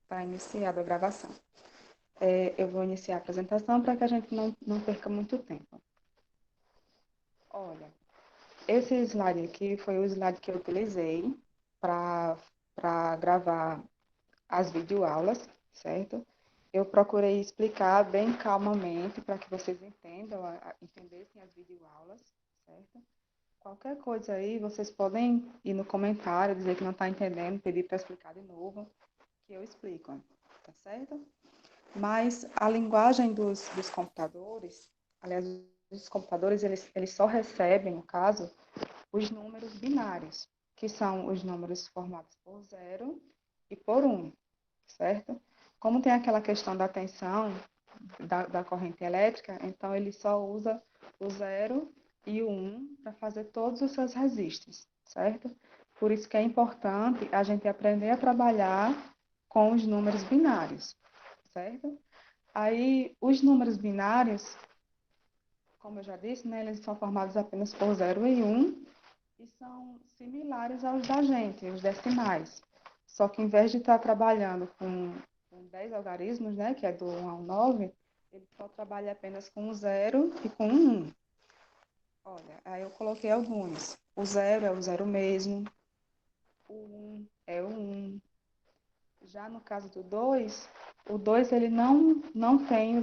Está iniciada a gravação. Eu vou iniciar a apresentação para que a gente não perca muito tempo. Olha, esse slide aqui foi o slide que eu utilizei para gravar as videoaulas, certo? Eu procurei explicar bem calmamente para que vocês entendam, entendessem as videoaulas, certo? Qualquer coisa aí, vocês podem ir no comentário, dizer que não está entendendo, pedir para explicar de novo, que eu explico, tá certo? Mas a linguagem dos computadores, aliás, os computadores, eles só recebem, no caso, os números binários, que são os números formados por zero e por um, certo? Como tem aquela questão da tensão da corrente elétrica, então ele só usa o zero e o um para fazer todos os seus registros, certo? Por isso que é importante a gente aprender a trabalhar com os números binários, certo? Aí, os números binários, como eu já disse, né, eles são formados apenas por zero e um e são similares aos da gente, os decimais. Só que em vez de estar trabalhando com 10 algarismos, né, que é do 1 ao 9, ele só trabalha apenas com o zero e com o 1. Olha, aí eu coloquei alguns. O zero é o zero mesmo, o 1 é o 1. Já no caso do 2, o 2 ele não tem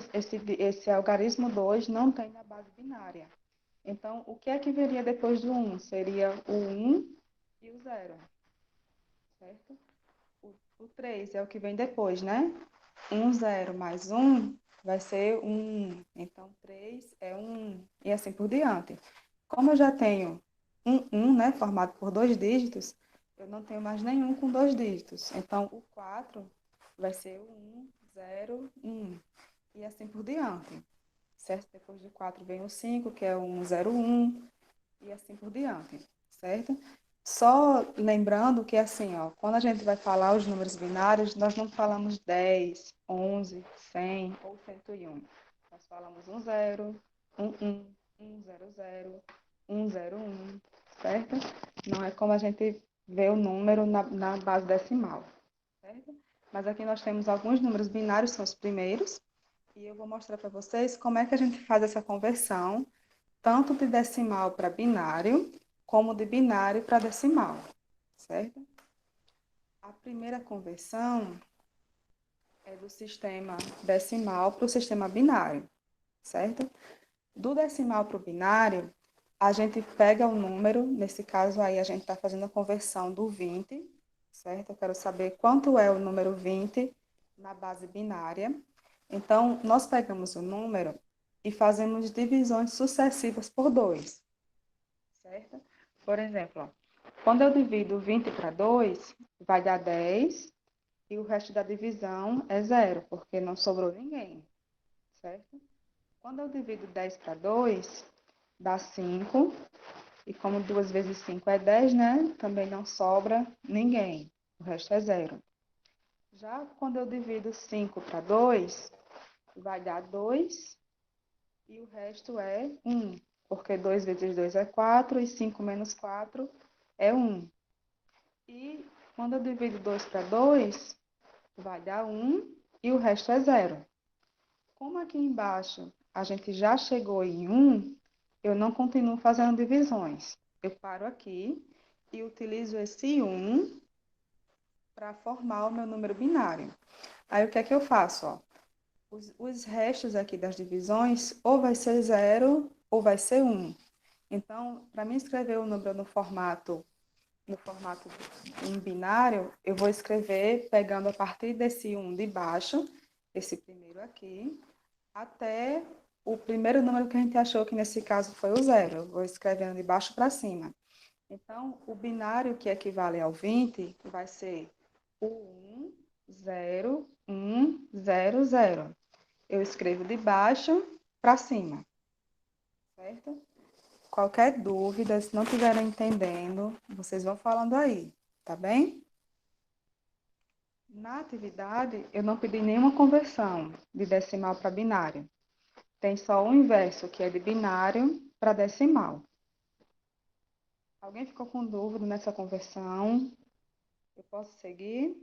esse algarismo 2 não tem na base binária. Então, o que é que viria depois do um? Seria o um e o zero, certo? O 3 é o que vem depois, né? Um zero mais um vai ser um. Então, 3 é um e assim por diante. Como eu já tenho um, né, formado por dois dígitos, eu não tenho mais nenhum com dois dígitos. Então, o 4 vai ser o 1, 0, 1. E assim por diante. Certo? Depois do 4 vem o 5, que é o 1, 0, 1. E assim por diante. Certo? Só lembrando que, assim, ó, quando a gente vai falar os números binários, nós não falamos 10, 11, 100 ou 101. Nós falamos 1, 0, 1, 1, 1, 0, 0, 1, 0, 1, certo? Não é como a gente vê o número na base decimal, certo? Mas aqui nós temos alguns números binários, são os primeiros, e eu vou mostrar para vocês como é que a gente faz essa conversão, tanto de decimal para binário, como de binário para decimal, certo? A primeira conversão é do sistema decimal para o sistema binário, certo? Do decimal para o binário, a gente pega o número, nesse caso aí a gente está fazendo a conversão do 20, certo? Eu quero saber quanto é o número 20 na base binária. Então, nós pegamos o número e fazemos divisões sucessivas por 2, certo? Por exemplo, ó, quando eu divido 20 para 2, vai dar 10 e o resto da divisão é zero, porque não sobrou ninguém, certo? Quando eu divido 10 para 2, dá 5, e como 2 vezes 5 é 10, né? Também não sobra ninguém, o resto é zero. Já quando eu divido 5 para 2, vai dar 2 e o resto é um, porque 2 vezes 2 é 4 e 5 menos 4 é um. E quando eu divido 2 para 2, vai dar um e o resto é zero. Como aqui embaixo a gente já chegou em um, eu não continuo fazendo divisões. Eu paro aqui e utilizo esse um para formar o meu número binário. Aí o que é que eu faço? Ó? Os restos aqui das divisões ou vai ser zero ou vai ser um. Então, para mim escrever o número no formato em binário, eu vou escrever pegando a partir desse um de baixo, esse primeiro aqui, até o primeiro número que a gente achou, que nesse caso foi o zero. Eu vou escrevendo de baixo para cima. Então, o binário que equivale ao 20 vai ser o 1, 0, 1, 0, 0. Eu escrevo de baixo para cima, certo? Qualquer dúvida, se não estiverem entendendo, vocês vão falando aí, tá bem? Na atividade, eu não pedi nenhuma conversão de decimal para binário. Tem só o inverso, que é de binário para decimal. Alguém ficou com dúvida nessa conversão? Eu posso seguir?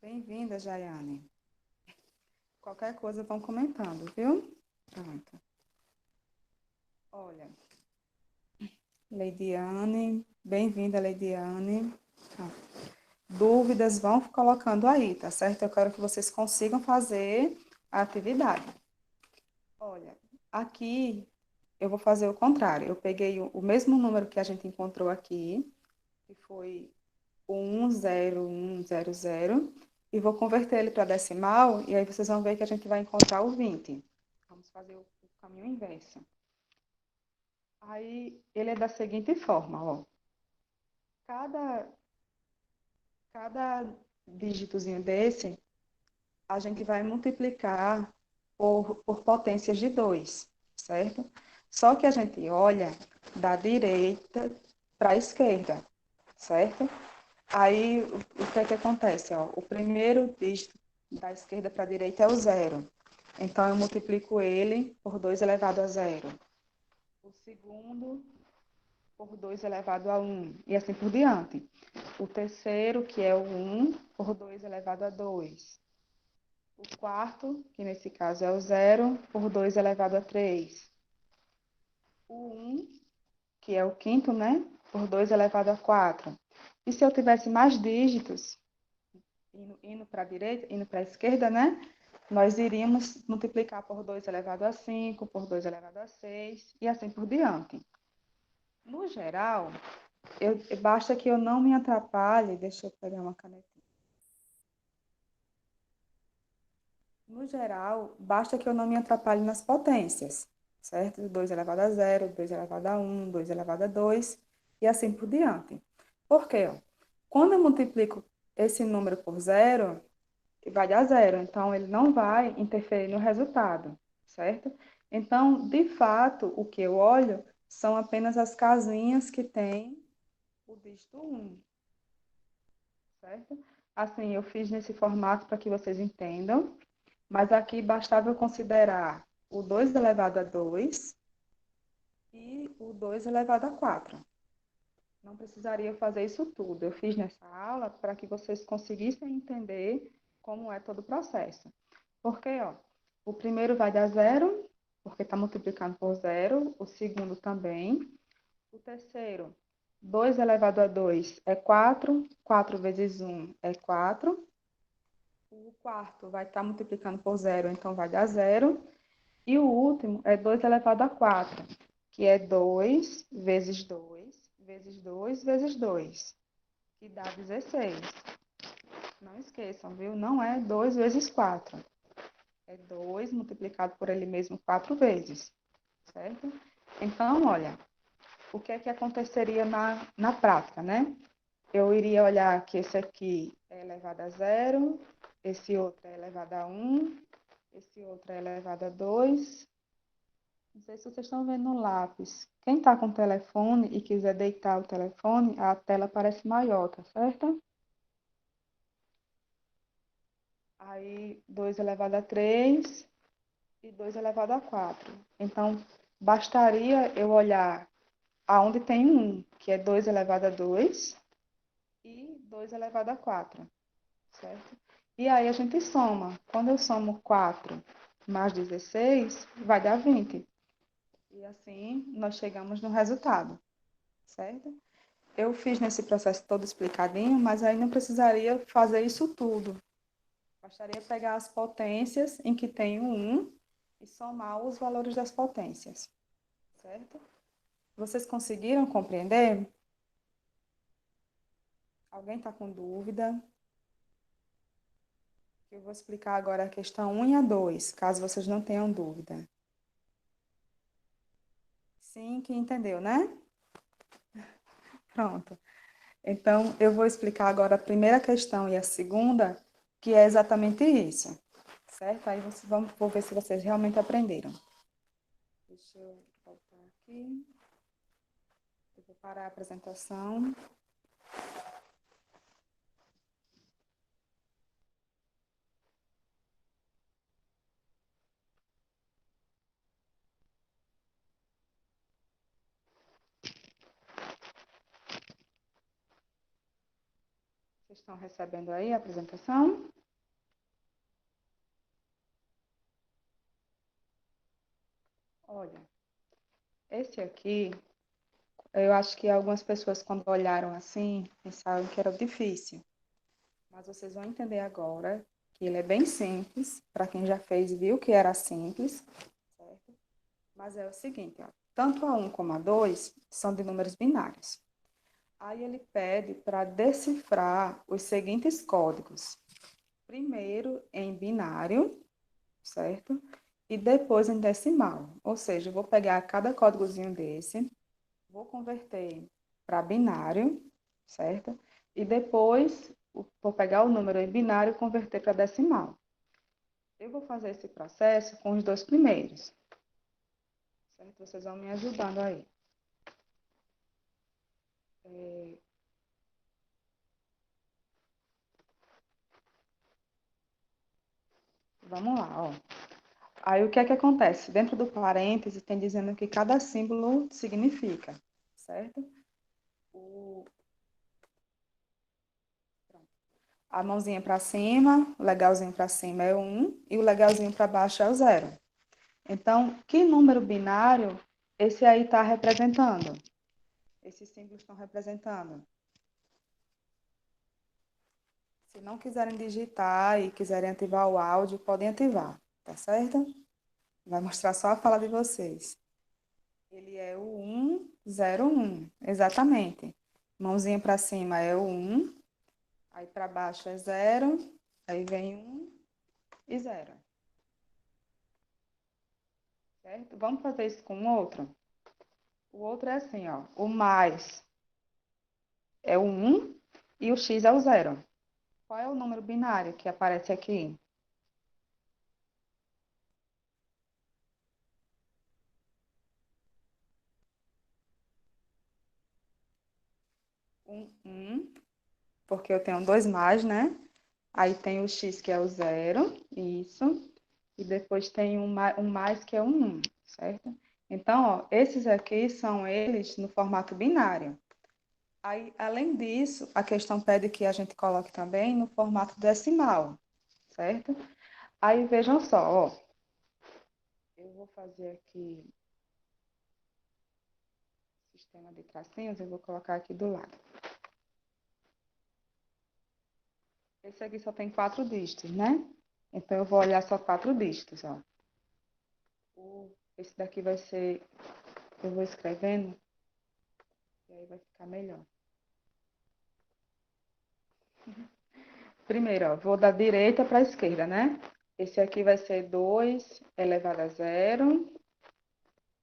Bem-vinda, Jaiane. Qualquer coisa vão comentando, viu? Pronto. Olha, Leidiane, bem-vinda, Leidiane. Tá. Dúvidas vão colocando aí, tá certo? Eu quero que vocês consigam fazer a atividade. Olha, aqui eu vou fazer o contrário. Eu peguei o mesmo número que a gente encontrou aqui, que foi o 10100, e vou converter ele para decimal, e aí vocês vão ver que a gente vai encontrar o 20. Vamos fazer o caminho inverso. Aí ele é da seguinte forma, ó. Cada, cada dígitozinho desse, a gente vai multiplicar por potências de 2, certo? Só que a gente olha da direita para a esquerda, certo? Aí, o que é que acontece? Ó? O primeiro dígito da esquerda para a direita é o zero. Então, eu multiplico ele por 2 elevado a zero. O segundo, por 2 elevado a um. E assim por diante. O terceiro, que é o 1, por 2 elevado a 2. O quarto, que nesse caso é o zero, por 2 elevado a 3. O 1, que é o quinto, né? Por 2 elevado a 4. E se eu tivesse mais dígitos, indo para a direita, indo para a esquerda, né? Nós iríamos multiplicar por 2 elevado a 5, por 2 elevado a 6 e assim por diante. No geral, basta que eu não me atrapalhe, deixa eu pegar uma canetinha. No geral, basta que eu não me atrapalhe nas potências, certo? 2 elevado a zero, 2 elevado a um, 2 elevado a 2 e assim por diante. Por quê? Quando eu multiplico esse número por zero, vai dar zero, então ele não vai interferir no resultado, certo? Então, de fato, o que eu olho são apenas as casinhas que tem o dígito 1, certo? Assim, eu fiz nesse formato para que vocês entendam, mas aqui bastava eu considerar o 2 elevado a 2 e o 2 elevado a 4. Não precisaria fazer isso tudo. Eu fiz nessa aula para que vocês conseguissem entender como é todo o processo. Porque, ó, o primeiro vai dar zero, porque está multiplicando por zero. O segundo também. O terceiro, 2 elevado a 2 é 4. 4 vezes um é 4. O quarto vai estar multiplicando por zero, então vai dar zero. E o último é 2 elevado a 4, que é 2 vezes 2 vezes 2 vezes 2, que dá 16. Não esqueçam, viu? Não é 2 vezes 4. É 2 multiplicado por ele mesmo 4 vezes, certo? Então, olha, o que é que aconteceria na prática, né? Eu iria olhar que esse aqui é elevado a zero, esse outro é elevado a um, esse outro é elevado a 2. Não sei se vocês estão vendo no lápis. Quem está com o telefone e quiser deitar o telefone, a tela parece maior, tá certo? Aí, 2 elevado a 3 e 2 elevado a 4. Então, bastaria eu olhar aonde tem um, que é 2 elevado a 2 e 2 elevado a 4, certo? E aí a gente soma. Quando eu somo 4 mais 16, vai dar 20. E assim nós chegamos no resultado, certo? Eu fiz nesse processo todo explicadinho, mas aí não precisaria fazer isso tudo. Bastaria pegar as potências em que tem o 1 e somar os valores das potências, certo? Vocês conseguiram compreender? Alguém está com dúvida? Eu vou explicar agora a questão 1 e a 2, caso vocês não tenham dúvida. Sim, que entendeu, né? Pronto. Então, eu vou explicar agora a primeira questão e a segunda, que é exatamente isso, certo? Aí vou ver se vocês realmente aprenderam. Deixa eu voltar aqui. Eu vou parar a apresentação. Vocês estão recebendo aí a apresentação? Olha, esse aqui, eu acho que algumas pessoas, quando olharam assim, pensaram que era difícil. Mas vocês vão entender agora que ele é bem simples. Para quem já fez, viu que era simples, certo? Mas é o seguinte, ó, tanto a um como a 2 são de números binários. Aí ele pede para decifrar os seguintes códigos. Primeiro em binário, certo? E depois em decimal. Ou seja, eu vou pegar cada códigozinho desse, vou converter para binário, certo? E depois vou pegar o número em binário e converter para decimal. Eu vou fazer esse processo com os dois primeiros, certo? Vocês vão me ajudando aí. É, vamos lá, ó. Aí o que é que acontece? Dentro do parêntese tem dizendo o que cada símbolo significa, certo? O, a mãozinha para cima, o legalzinho para cima é o 1 e o legalzinho para baixo é o 0. Então, que número binário esse aí está representando? Esses símbolos estão representando. Se não quiserem digitar e quiserem ativar o áudio, podem ativar, tá certo? Vai mostrar só a fala de vocês. Ele é o 101, exatamente. Mãozinha para cima é o 1, aí para baixo é 0, aí vem 1 e 0, certo? Vamos fazer isso com o outro? O outro é assim, ó, o mais é o 1 e o x é o 0. Qual é o número binário que aparece aqui? 1, porque eu tenho dois mais, né? Aí tem o x que é o 0, isso. E depois tem um mais que é o 1, certo? Então, ó, esses aqui são eles no formato binário. Aí, além disso, a questão pede que a gente coloque também no formato decimal, certo? Aí vejam só, ó. Eu vou fazer aqui sistema de tracinhos, eu vou colocar aqui do lado. Esse aqui só tem 4 dígitos, né? Então, eu vou olhar só 4 dígitos, ó. Esse daqui vai ser, eu vou escrevendo, e aí vai ficar melhor. Primeiro, ó, vou da direita para a esquerda, né? Esse aqui vai ser 2 elevado a 0.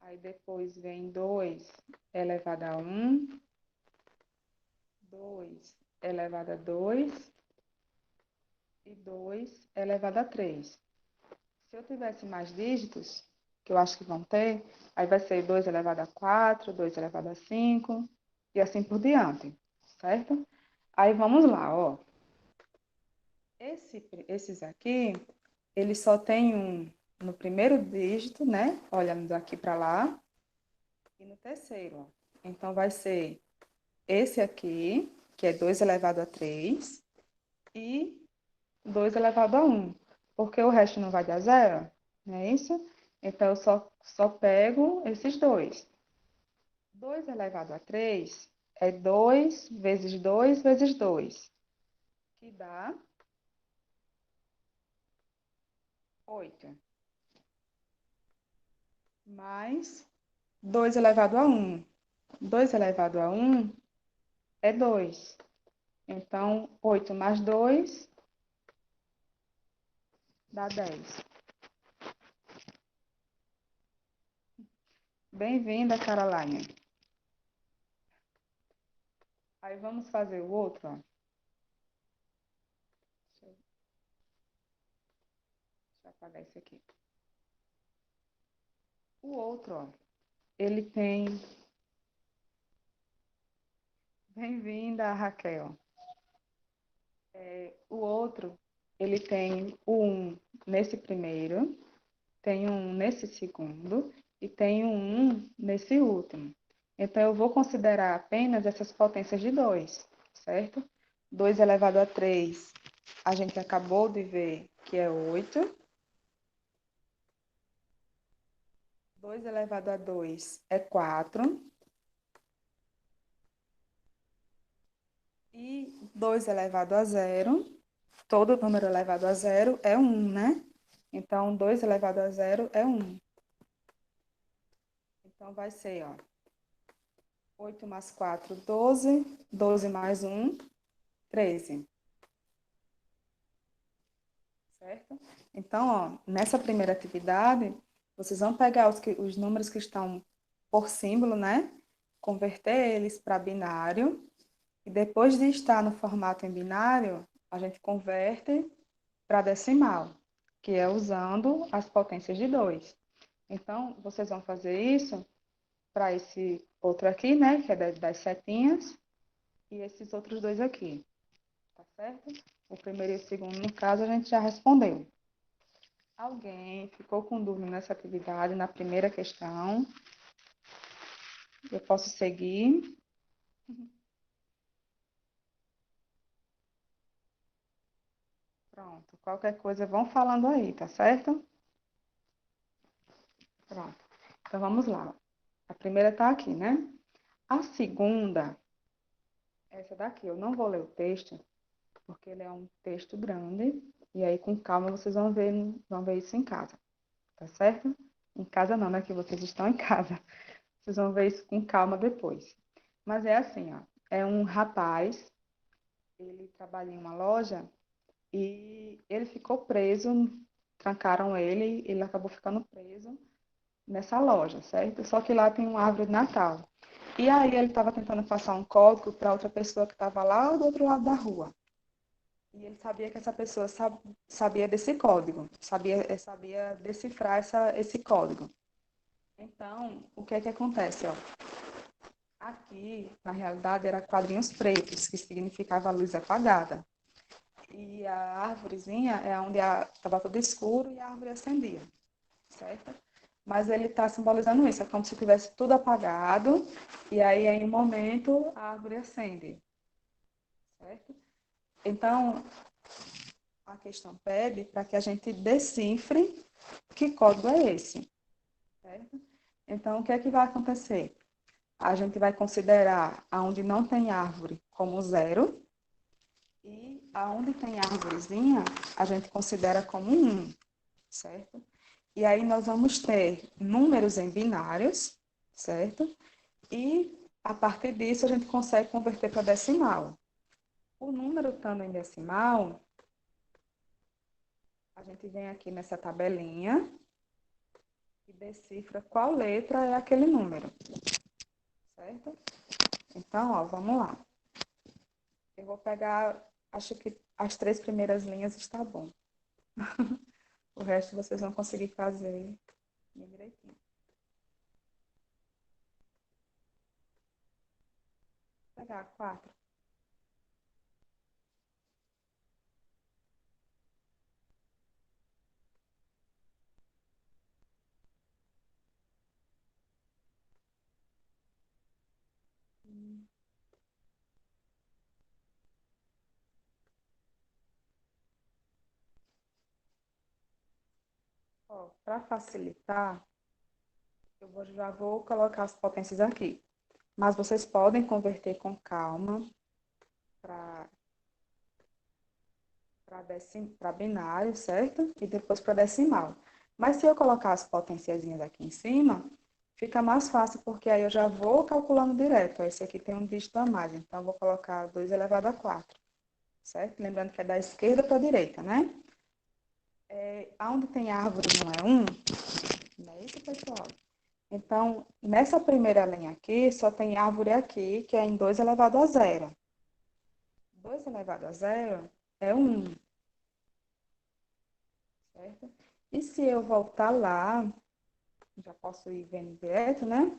Aí depois vem 2 elevado a 1. 2 elevado a 2. E 2 elevado a 3. Se eu tivesse mais dígitos, que eu acho que vão ter, aí vai ser 2 elevado a 4, 2 elevado a 5 e assim por diante, certo? Aí vamos lá, ó. Esses aqui, eles só tem um no primeiro dígito, né? Olhando daqui para lá, e no terceiro, ó. Então, vai ser esse aqui, que é 2 elevado a 3, e 2 elevado a 1, porque o resto não vai dar zero, não é isso? Então, eu só pego esses dois. 2 elevado a 3 é 2 vezes 2 vezes 2, que dá 8. Mais 2 elevado a 1. 2 elevado a 1 é 2. Então, 8 mais 2 dá 10. Bem-vinda, Caroline. Aí vamos fazer o outro, ó. Deixa eu apagar esse aqui. O outro, ó, ele tem... Bem-vinda, Raquel. O outro, ele tem o 1 nesse primeiro, tem um nesse segundo e tem um nesse último. Então, eu vou considerar apenas essas potências de 2, certo? 2 elevado a 3, a gente acabou de ver que é 8. 2 elevado a 2 é 4. E 2 elevado a zero, todo número elevado a zero é 1, né? Então, 2 elevado a zero é 1. Então, vai ser, ó, 8 mais 4, 12. 12 mais 1, 13. Certo? Então, ó, nessa primeira atividade, vocês vão pegar os números que estão por símbolo, né? Converter eles para binário. E depois de estar no formato em binário, a gente converte para decimal, que é usando as potências de 2. Então, vocês vão fazer isso para esse outro aqui, né, que é das setinhas, e esses outros dois aqui, tá certo? O primeiro e o segundo, no caso, a gente já respondeu. Alguém ficou com dúvida nessa atividade, na primeira questão? Eu posso seguir? Pronto. Qualquer coisa, vão falando aí, tá certo? Pronto. Então, vamos lá. A primeira está aqui, né? A segunda, essa daqui, eu não vou ler o texto, porque ele é um texto grande, e aí com calma vocês vão ver isso em casa, tá certo? Em casa não, né? Que vocês estão em casa. Vocês vão ver isso com calma depois. Mas é assim, ó. É um rapaz, ele trabalha em uma loja e ele ficou preso, trancaram ele acabou ficando preso nessa loja, certo? Só que lá tem uma árvore de Natal. E aí ele estava tentando passar um código para outra pessoa que estava lá do outro lado da rua. E ele sabia que essa pessoa sabia desse código, sabia decifrar esse código. Então, o que é que acontece? Ó? Aqui, na realidade, era quadrinhos pretos, que significava luz apagada. E a árvorezinha é onde estava tudo escuro e a árvore acendia, certo? Mas ele está simbolizando isso, é como se tivesse tudo apagado, e aí, em um momento, a árvore acende, certo? Então, a questão pede para que a gente decifre que código é esse, certo? Então, o que é que vai acontecer? A gente vai considerar aonde não tem árvore como zero, e aonde tem árvorezinha, a gente considera como um, certo? E aí nós vamos ter números em binários, certo? E a partir disso a gente consegue converter para decimal. O número estando em decimal, a gente vem aqui nessa tabelinha e decifra qual letra é aquele número, certo? Então, ó, vamos lá. Eu vou pegar, acho que as 3 primeiras linhas está bom. O resto vocês vão conseguir fazer bem direitinho. Vou pegar 4. Para facilitar, já vou colocar as potências aqui. Mas vocês podem converter com calma para binário, certo? E depois para decimal. Mas se eu colocar as potenciazinhas aqui em cima, fica mais fácil, porque aí eu já vou calculando direto. Esse aqui tem um dígito a mais, então eu vou colocar 2 elevado a 4, certo? Lembrando que é da esquerda para a direita, né? Aonde tem árvore não é 1, não é isso, pessoal? Então, nessa primeira linha aqui, só tem árvore aqui, que é em 2 elevado a zero. 2 elevado a zero é 1, certo? E se eu voltar lá, já posso ir vendo direto, né?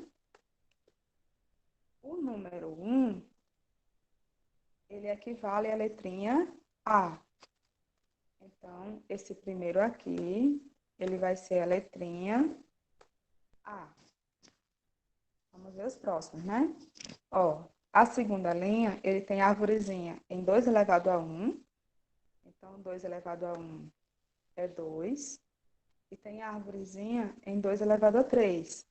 O número 1, ele equivale à letrinha A. Então, esse primeiro aqui, ele vai ser a letrinha A. Vamos ver os próximos, né? Ó, a segunda linha, ele tem árvorezinha em 2 elevado a 1. Então, 2 elevado a 1 é 2. e tem árvorezinha em 2 elevado a 3.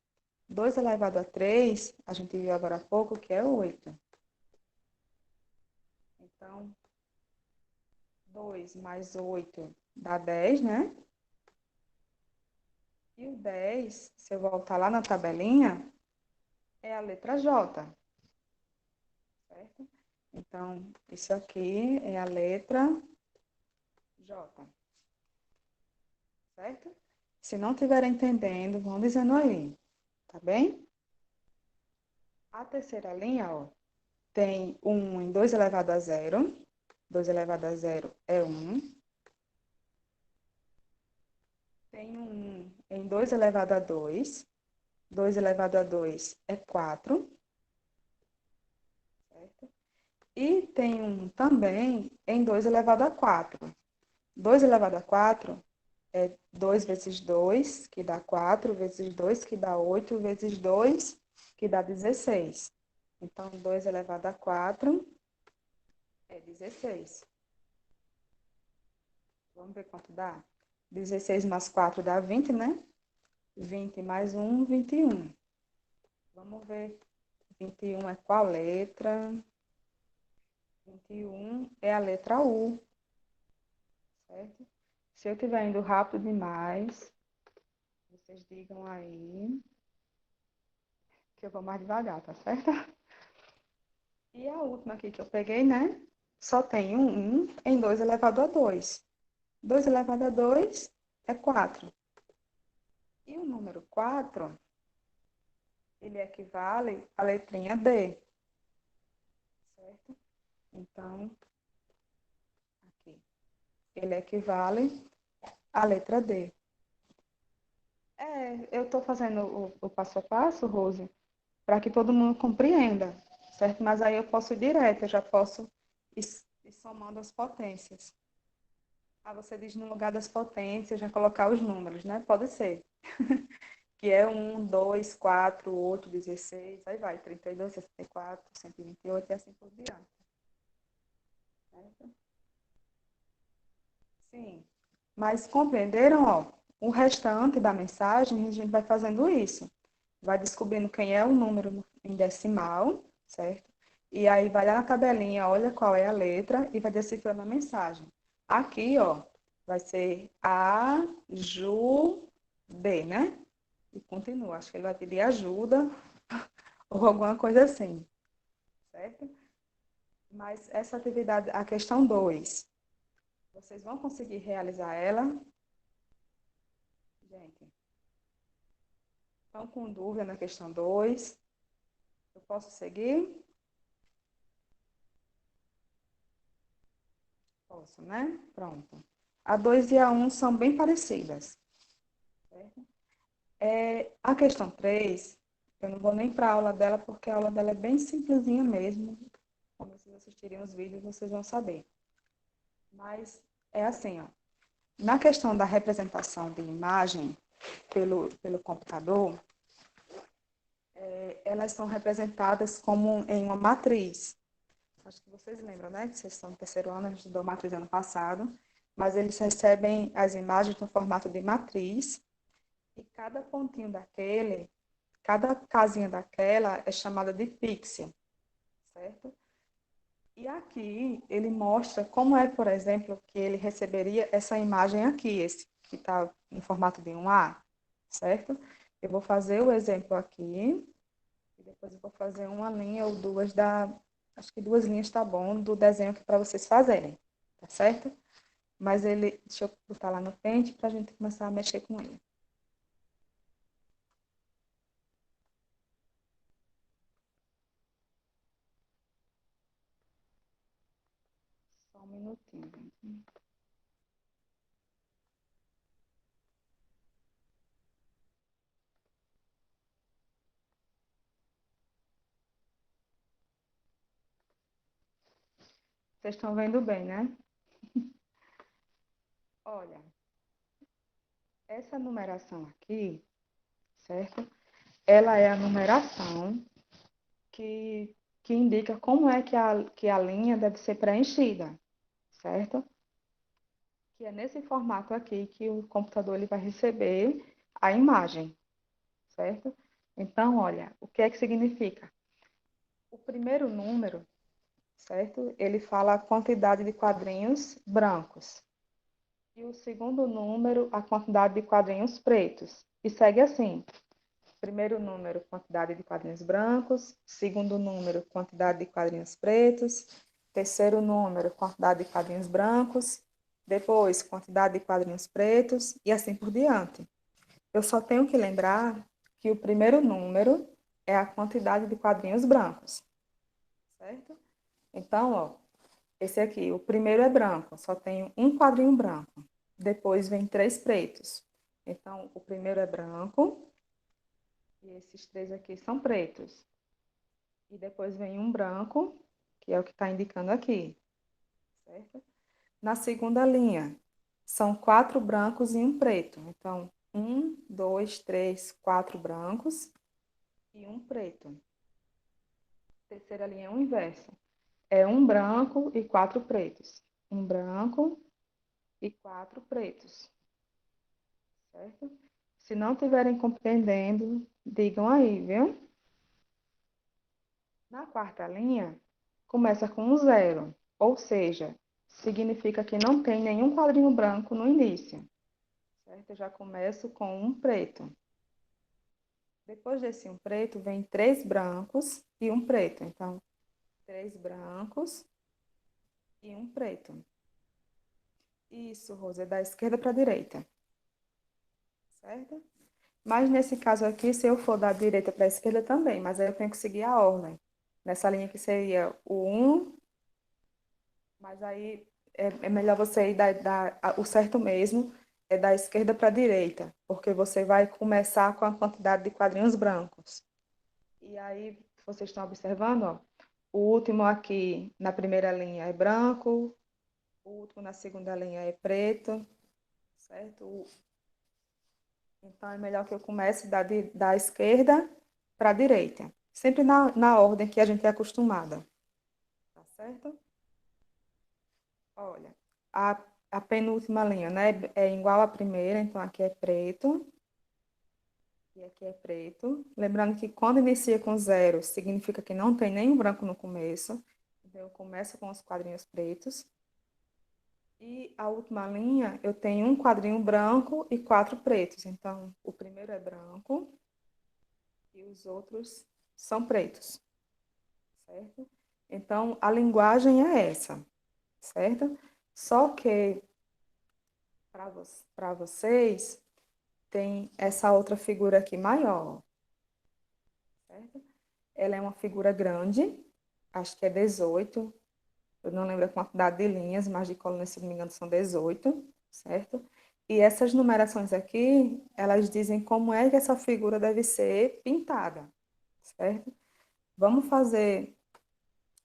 2 elevado a 3, a gente viu agora há pouco que é 8. Então, 2 mais 8 dá 10, né? E o 10, se eu voltar lá na tabelinha, é a letra J, certo? Então, isso aqui é a letra J, certo? Se não estiver entendendo, vão dizendo aí, tá bem? A terceira linha, ó, tem 1 em 2 elevado a 0. 2 elevado a 0 é 1. Tem um 1 em 2 elevado a 2. 2 elevado a 2 é 4. Certo? E tem um também em 2 elevado a 4. 2 elevado a 4 é 2 vezes 2, que dá 4, vezes 2, que dá 8, vezes 2, que dá 16. Então, 2 elevado a 4 é 16. Vamos ver quanto dá? 16 mais 4 dá 20, né? 20 mais 1, 21. Vamos ver. 21 é qual letra? 21 é a letra U, certo? Se eu estiver indo rápido demais, vocês digam aí que eu vou mais devagar, tá certo? E a última aqui que eu peguei, né? Só tem um 1 em 2 elevado a 2. 2 elevado a 2 é 4. E o número 4, ele equivale à letrinha D, certo? Então, aqui, ele equivale à letra D. Eu estou fazendo o passo a passo, Rose, para que todo mundo compreenda, certo? Mas aí eu posso ir direto, eu já posso ir somando as potências. Ah, você diz no lugar das potências, já colocar os números, né? Pode ser. Que é 1, 2, 4, 8, 16, aí vai, 32, 64, 128 e assim por diante. Certo? Sim. Mas compreenderam, ó? O restante da mensagem, a gente vai fazendo isso. Vai descobrindo quem é o número em decimal, certo? E aí vai lá na tabelinha, olha qual é a letra e vai decifrando a mensagem. Aqui, ó, vai ser A, Ju, D, né? E continua. Acho que ele vai pedir ajuda ou alguma coisa assim, certo? Mas essa atividade, a questão 2, vocês vão conseguir realizar ela? Gente, estão com dúvida na questão 2? Eu posso seguir? Posso, né? Pronto. A 2 e a 1 são bem parecidas, certo? A questão 3, eu não vou nem para a aula dela, porque a aula dela é bem simplesinha mesmo. Quando vocês assistirem os vídeos, vocês vão saber. Mas é assim, ó. Na questão da representação de imagem pelo computador, elas são representadas como em uma matriz. Acho que vocês lembram, né? Que vocês estão no terceiro ano, a gente estudou matriz ano passado, mas eles recebem as imagens no formato de matriz e cada pontinho daquele, cada casinha daquela é chamada de pixel, certo? E aqui ele mostra como é, por exemplo, que ele receberia essa imagem aqui, esse que está em formato de um A, certo? Eu vou fazer o exemplo aqui e depois eu vou fazer uma linha ou duas acho que 2 linhas tá bom, do desenho aqui para vocês fazerem, tá certo? Mas deixa eu botar lá no pente para a gente começar a mexer com ele. Só um minutinho, gente. Vocês estão vendo bem, né? Olha, essa numeração aqui, certo? Ela é a numeração que, que indica como é que a linha deve ser preenchida, certo? que é nesse formato aqui que o computador ele vai receber a imagem, certo? Então, olha, o que é que significa? O primeiro número, certo? Ele fala a quantidade de quadrinhos brancos. E o segundo número, a quantidade de quadrinhos pretos. E segue assim. Primeiro número, quantidade de quadrinhos brancos. Segundo número, quantidade de quadrinhos pretos. Terceiro número, quantidade de quadrinhos brancos. Depois, quantidade de quadrinhos pretos. E assim por diante. Eu só tenho que lembrar que o primeiro número é a quantidade de quadrinhos brancos. Certo? Então, ó, esse aqui, o primeiro é branco, só tenho um quadrinho branco. Depois vem três pretos. Então, o primeiro é branco e esses três aqui são pretos. E depois vem um branco, que é o que está indicando aqui, certo? Na segunda linha, são quatro brancos e um preto. Então, um, dois, três, quatro brancos e um preto. Terceira linha é o inverso. É um branco e quatro pretos. Um branco e quatro pretos, certo? Se não estiverem compreendendo, digam aí, viu? Na quarta linha, começa com um zero, ou seja, significa que não tem nenhum quadrinho branco no início, certo? Eu já começo com um preto. Depois desse um preto, vem três brancos e um preto. Então, três brancos e um preto. Isso, Rosa, é da esquerda para a direita, certo? Mas nesse caso aqui, se eu for da direita para a esquerda também, mas aí eu tenho que seguir a ordem. Nessa linha que seria o um, mas aí é melhor você ir o certo mesmo, é da esquerda para a direita, porque você vai começar com a quantidade de quadrinhos brancos. E aí, vocês estão observando, ó, o último aqui na primeira linha é branco, o último na segunda linha é preto, certo? Então, é melhor que eu comece da esquerda para a direita. Sempre na ordem que a gente é acostumada. Tá certo? Olha, a, a penúltima linha, né? É igual à primeira, então aqui é preto e aqui é preto. Lembrando que quando inicia com zero, significa que não tem nenhum branco no começo. Então, eu começo com os quadrinhos pretos. E a última linha, eu tenho um quadrinho branco e quatro pretos. Então, o primeiro é branco e os outros são pretos, certo? Então, a linguagem é essa, certo? Só que para vocês tem essa outra figura aqui maior, certo? Ela é uma figura grande, acho que é 18, eu não lembro a quantidade de linhas, mas de colunas, se não me engano, são 18, certo? E essas numerações aqui, elas dizem como é que essa figura deve ser pintada, certo? Vamos fazer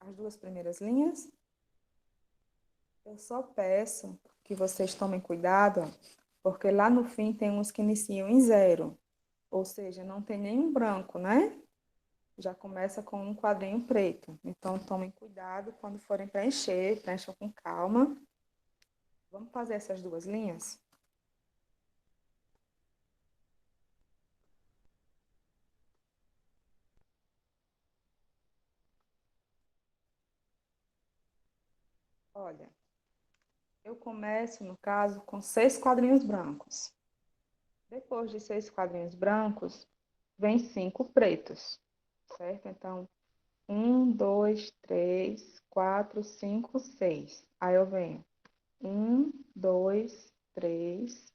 as duas primeiras linhas. Eu só peço que vocês tomem cuidado, porque lá no fim tem uns que iniciam em zero, ou seja, não tem nenhum branco, né? Já começa com um quadrinho preto. Então, tomem cuidado quando forem preencher, preencham com calma. Vamos fazer essas duas linhas? Olha, eu começo, no caso, com seis quadrinhos brancos. Depois de seis quadrinhos brancos, vem cinco pretos, certo? Então, um, dois, três, quatro, cinco, seis. Aí eu venho um, dois, três,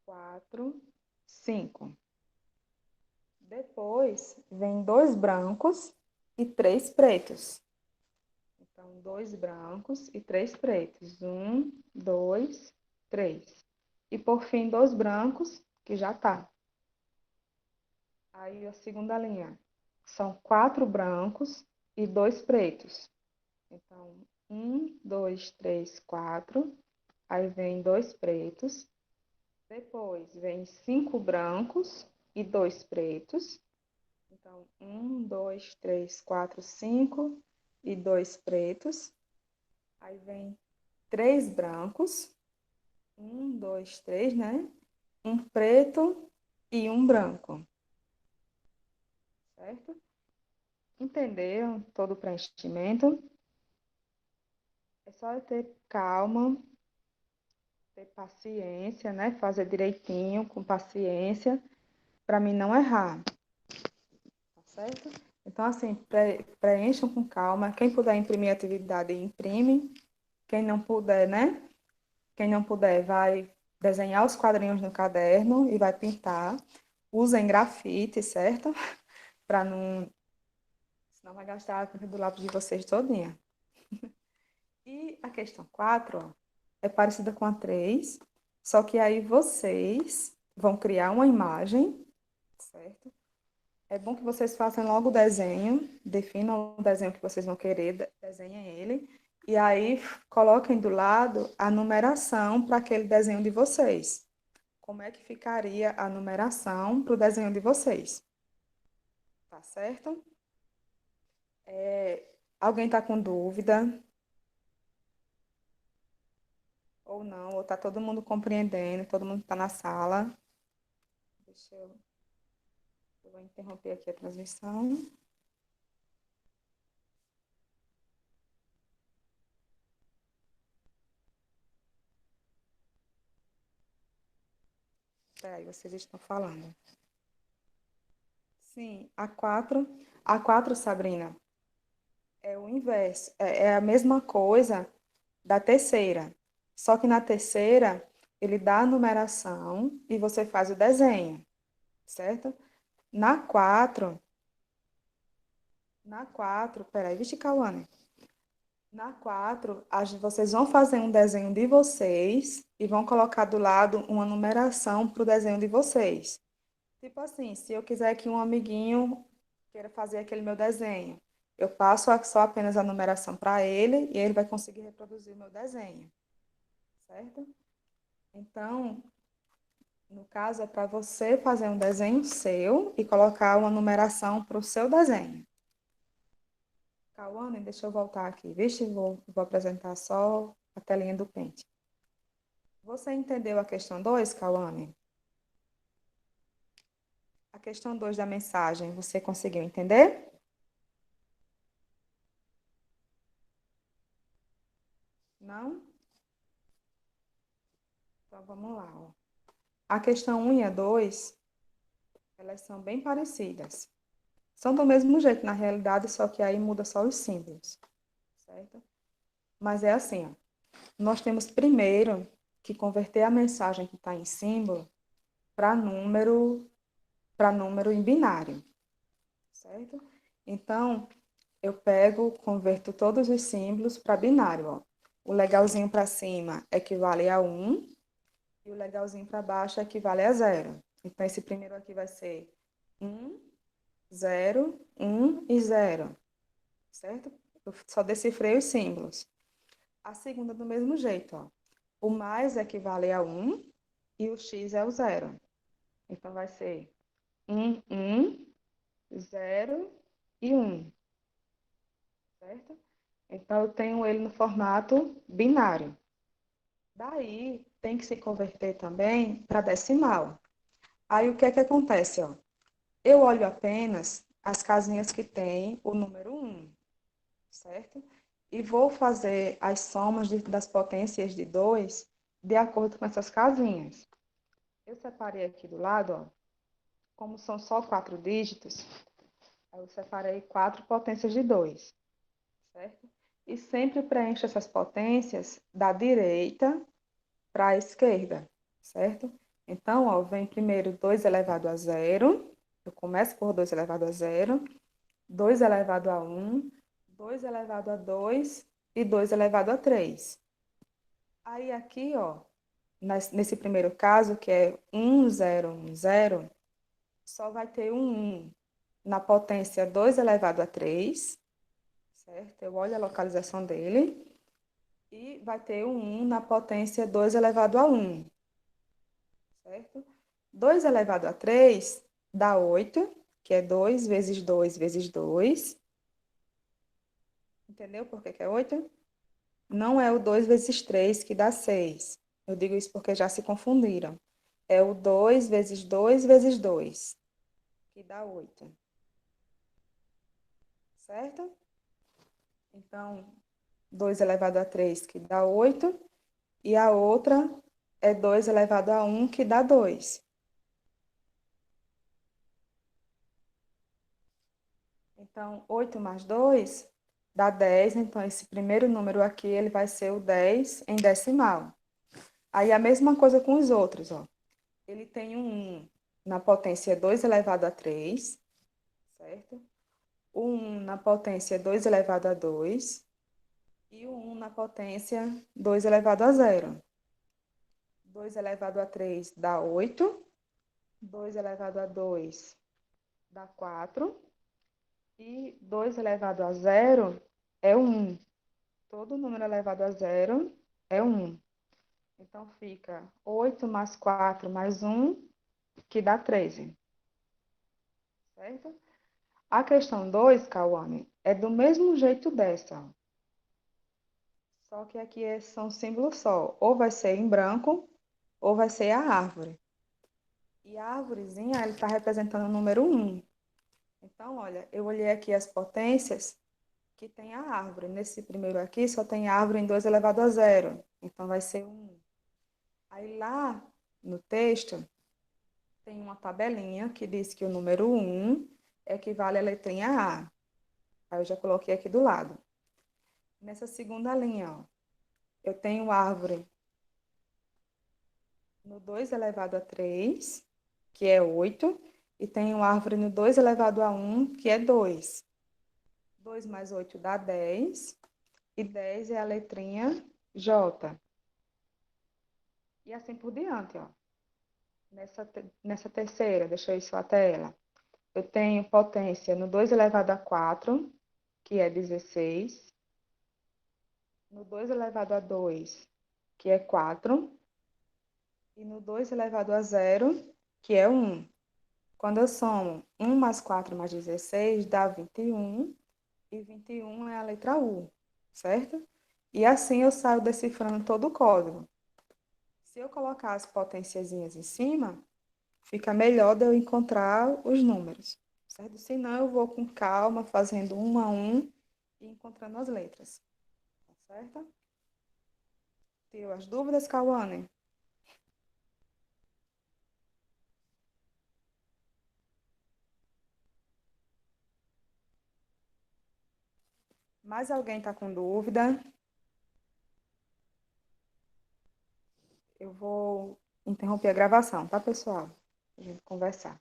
quatro, cinco. Depois vem dois brancos e três pretos. Então, dois brancos e três pretos. Um, dois, três. E por fim, dois brancos, que já tá. Aí a segunda linha. São quatro brancos e dois pretos. Então, um, dois, três, quatro. Aí vem dois pretos. Depois vem cinco brancos e dois pretos. Então, um, dois, três, quatro, cinco e dois pretos. Aí vem três brancos Um, dois, três, né? Um preto e um branco, certo? Entenderam todo o preenchimento? É só eu ter calma, ter paciência, né? Fazer direitinho, com paciência, para mim não errar, tá certo? Então, assim, preencham com calma. Quem puder imprimir a atividade, imprime. Quem não puder, né? Quem não puder, vai desenhar os quadrinhos no caderno e vai pintar. Usem grafite, certo? Para não. Senão vai gastar a tinta do lápis de vocês todinha. E a questão 4 ó, é parecida com a 3, só que aí vocês vão criar uma imagem, certo? É bom que vocês façam logo o desenho, definam o desenho que vocês vão querer, desenhem ele, e aí coloquem do lado a numeração para aquele desenho de vocês. Como é que ficaria a numeração para o desenho de vocês? Tá certo? Alguém está com dúvida ou não? Ou está todo mundo compreendendo, todo mundo está na sala? Deixa eu vou interromper aqui a transmissão. Peraí, vocês estão falando. Sim, a quatro, Sabrina, é o inverso, é a mesma coisa da terceira. Só que na terceira, ele dá a numeração e você faz o desenho, certo? Na 4, peraí, vixe, Cauane. Na 4, vocês vão fazer um desenho de vocês e vão colocar do lado uma numeração para o desenho de vocês. Tipo assim, se eu quiser que um amiguinho queira fazer aquele meu desenho, eu passo só apenas a numeração para ele e ele vai conseguir reproduzir o meu desenho, certo? Então, no caso, é para você fazer um desenho seu e colocar uma numeração para o seu desenho. Cauane, deixa eu voltar aqui. Vixe, vou apresentar só a telinha do pente. Você entendeu a questão 2, Cauane? A questão 2 da mensagem, você conseguiu entender? Não? Então vamos lá. Ó. A questão 1 e a 2, elas são bem parecidas. São do mesmo jeito, na realidade, só que aí muda só os símbolos, certo? Mas é assim, ó. Nós temos primeiro que converter a mensagem que está em símbolo para número em binário, certo? Então, eu pego, converto todos os símbolos para binário, ó. O legalzinho para cima equivale a 1 e o legalzinho para baixo equivale a 0. Então, esse primeiro aqui vai ser 1, 0, 1 e 0, certo? Eu só decifrei os símbolos. A segunda do mesmo jeito, ó. O mais equivale a 1 e o x é o 0. Então, vai ser 1, 1, 0 e 1, certo? Então, eu tenho ele no formato binário. Daí, tem que se converter também para decimal. Aí, o que é que acontece, ó? Eu olho apenas as casinhas que tem o número 1, certo? E vou fazer as somas das potências de 2 de acordo com essas casinhas. Eu separei aqui do lado, ó, como são só 4 dígitos, eu separei 4 potências de 2, certo? E sempre preencho essas potências da direita para a esquerda, certo? Então, ó, vem primeiro 2 elevado a 0, eu começo por 2 elevado a 0, 2 elevado a 1, 2 elevado a 2 e 2 elevado a 3. Aí aqui, ó, nesse primeiro caso, que é 1, 0, 1, 0, só vai ter um 1 na potência 2 elevado a 3, certo? Eu olho a localização dele. E vai ter um 1 na potência 2 elevado a 1, certo? 2 elevado a 3 dá 8, que é 2 vezes 2 vezes 2. Entendeu por que é 8? Não é o 2 vezes 3 que dá 6. Eu digo isso porque já se confundiram. É o 2 vezes 2 vezes 2, que dá 8, certo? Então, 2 elevado a 3, que dá 8, e a outra é 2 elevado a 1, que dá 2. Então, 8 mais 2 dá 10. Então, esse primeiro número aqui, ele vai ser o 10 em decimal. Aí, a mesma coisa com os outros, ó. Ele tem um 1 na potência 2 elevado a 3, certo? O 1 na potência 2 elevado a 2 e o 1 na potência 2 elevado a 0. 2 elevado a 3 dá 8. 2 elevado a 2 dá 4. E 2 elevado a 0 é 1. Todo número elevado a 0 é 1. Então, fica 8 mais 4 mais 1, que dá 13. Certo? A questão 2, Cauane, é do mesmo jeito dessa. Só que aqui são símbolos só. Ou vai ser em branco, ou vai ser a árvore. E a árvorezinha, ele está representando o número 1. Então, olha, eu olhei aqui as potências que tem a árvore. Nesse primeiro aqui, só tem árvore em 2 elevado a 0. Então, vai ser 1. Aí, lá no texto, tem uma tabelinha que diz que o número 1 equivale à letrinha A. Aí, eu já coloquei aqui do lado. Nessa segunda linha, ó, eu tenho árvore no 2 elevado a 3, que é 8, e tenho árvore no 2 elevado a 1, que é 2. 2 mais 8 dá 10, e 10 é a letrinha J. E assim por diante, ó. Nessa terceira, deixa eu ir só até ela. Eu tenho potência no 2 elevado a 4, que é 16. No 2 elevado a 2, que é 4. E no 2 elevado a 0, que é 1. Quando eu somo 1 mais 4 mais 16, dá 21. E 21 é a letra U, certo? E assim eu saio decifrando todo o código. Se eu colocar as potenciazinhas em cima, fica melhor de eu encontrar os números, certo? Senão eu vou com calma, fazendo um a um e encontrando as letras, tá certo? Tirou as dúvidas, Cauane? Mais alguém está com dúvida? Eu vou interromper a gravação, tá, pessoal? A gente conversar.